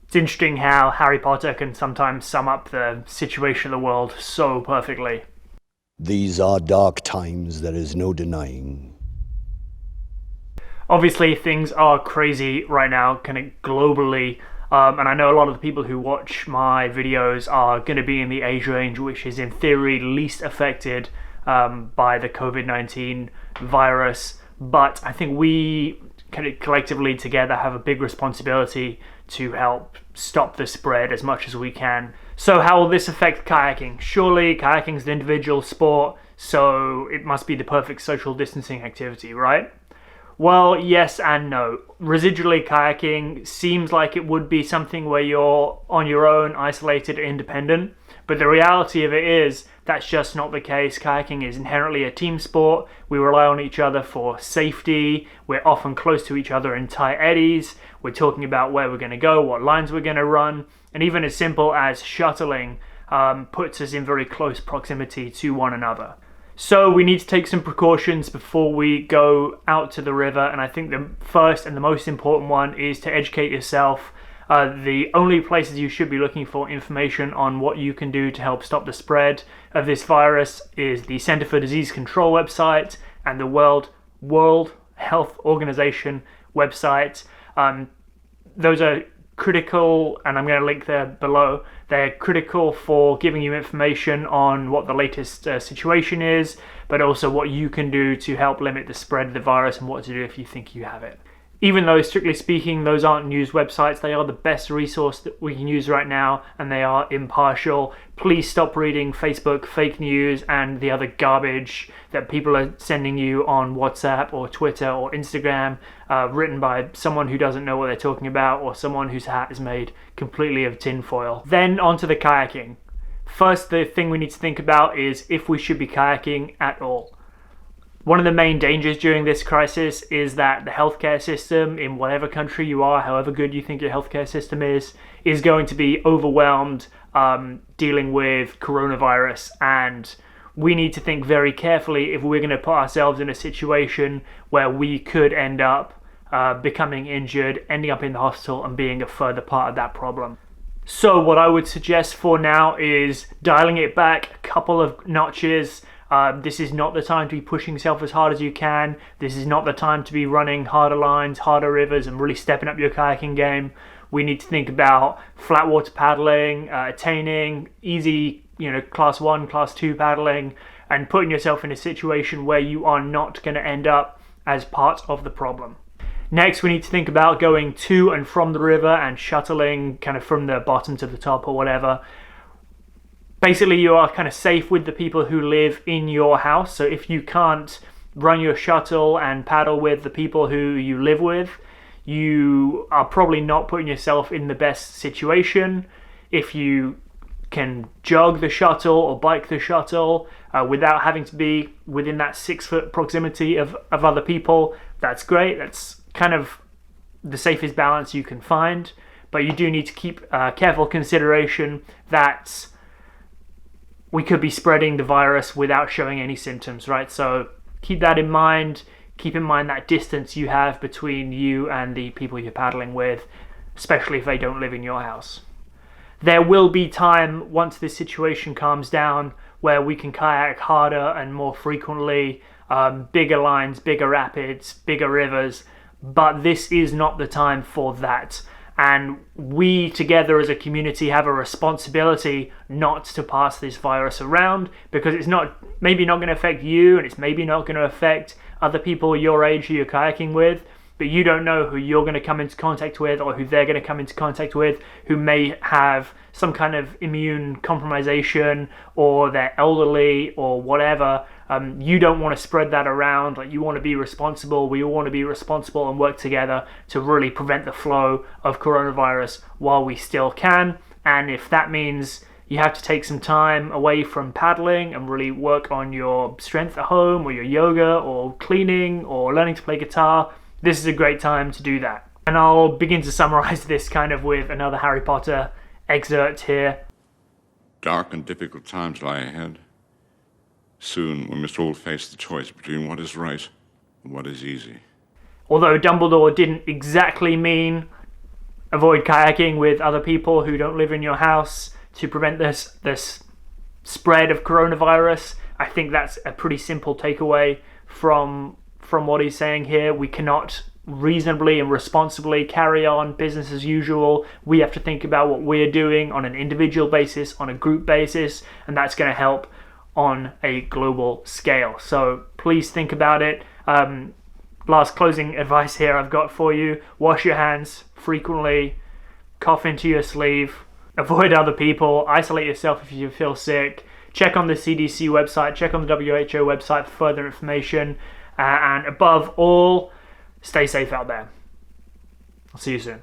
It's interesting how Harry Potter can sometimes sum up the situation of the world so perfectly. These are dark times, there is no denying. Obviously, things are crazy right now, kind of globally, and I know a lot of the people who watch my videos are going to be in the age range which is in theory least affected by the COVID-19 virus, but I think we kind of collectively together have a big responsibility to help stop the spread as much as we can. So how will this affect kayaking? Surely kayaking is an individual sport, so it must be the perfect social distancing activity, right? Well, yes and no. Residually, kayaking seems like it would be something where you're on your own, isolated, independent, but the reality of it is that's just not the case. Kayaking is inherently a team sport. We rely on each other for safety. We're often close to each other in tight eddies. We're talking about where we're going to go, what lines we're going to run, and even as simple as shuttling puts us in very close proximity to one another. So we need to take some precautions before we go out to the river, and I think the first and the most important one is to educate yourself. The only places you should be looking for information on what you can do to help stop the spread of this virus is the Center for Disease Control website and the World Health Organization website. Those are critical, and I'm going to link there below. They're critical for giving you information on what the latest situation is, but also what you can do to help limit the spread of the virus and what to do if you think you have it. Even though, strictly speaking, those aren't news websites, they are the best resource that we can use right now, and they are impartial. Please stop reading Facebook fake news and the other garbage that people are sending you on WhatsApp or Twitter or Instagram, written by someone who doesn't know what they're talking about or someone whose hat is made completely of tinfoil. Then onto the kayaking. First, the thing we need to think about is if we should be kayaking at all. One of the main dangers during this crisis is that the healthcare system in whatever country you are, however good you think your healthcare system is going to be overwhelmed dealing with coronavirus, and we need to think very carefully if we're going to put ourselves in a situation where we could end up becoming injured, ending up in the hospital and being a further part of that problem. So what I would suggest for now is dialing it back a couple of notches. This is not the time to be pushing yourself as hard as you can. This is not the time to be running harder lines, harder rivers, and really stepping up your kayaking game. We need to think about flat water paddling, attaining easy, class 1, class 2 paddling, and putting yourself in a situation where you are not going to end up as part of the problem. Next, we need to think about going to and from the river and shuttling kind of from the bottom to the top or whatever. Basically, you are kind of safe with the people who live in your house. So if you can't run your shuttle and paddle with the people who you live with, you are probably not putting yourself in the best situation. If you can jog the shuttle or bike the shuttle without having to be within that 6-foot proximity of other people, that's great. That's kind of the safest balance you can find. But you do need to keep careful consideration that we could be spreading the virus without showing any symptoms, right? So keep that in mind. Keep in mind that distance you have between you and the people you're paddling with, especially if they don't live in your house. There will be time once this situation calms down where we can kayak harder and more frequently, bigger lines, bigger rapids, bigger rivers, but this is not the time for that. And we together as a community have a responsibility not to pass this virus around, because it's maybe not going to affect you, and it's maybe not going to affect other people your age who you're kayaking with, but you don't know who you're going to come into contact with or who they're going to come into contact with, who may have some kind of immune compromisation or they're elderly or whatever. You don't want to spread that around. Like, you want to be responsible. We all want to be responsible and work together to really prevent the flow of coronavirus while we still can. And if that means you have to take some time away from paddling and really work on your strength at home, or your yoga, or cleaning, or learning to play guitar, this is a great time to do that. And I'll begin to summarize this kind of with another Harry Potter excerpt here. Dark and difficult times lie ahead. Soon we must all face the choice between what is right and what is easy. Although Dumbledore didn't exactly mean avoid kayaking with other people who don't live in your house to prevent this spread of coronavirus. I think that's a pretty simple takeaway from what he's saying here. We cannot reasonably and responsibly carry on business as usual. We have to think about what we're doing on an individual basis, on a group basis, and that's going to help on a global scale. So please think about it. Last closing advice here I've got for you: wash your hands frequently, cough into your sleeve, avoid other people, isolate yourself if you feel sick, check on the CDC website, check on the WHO website for further information, and above all, stay safe out there. I'll see you soon.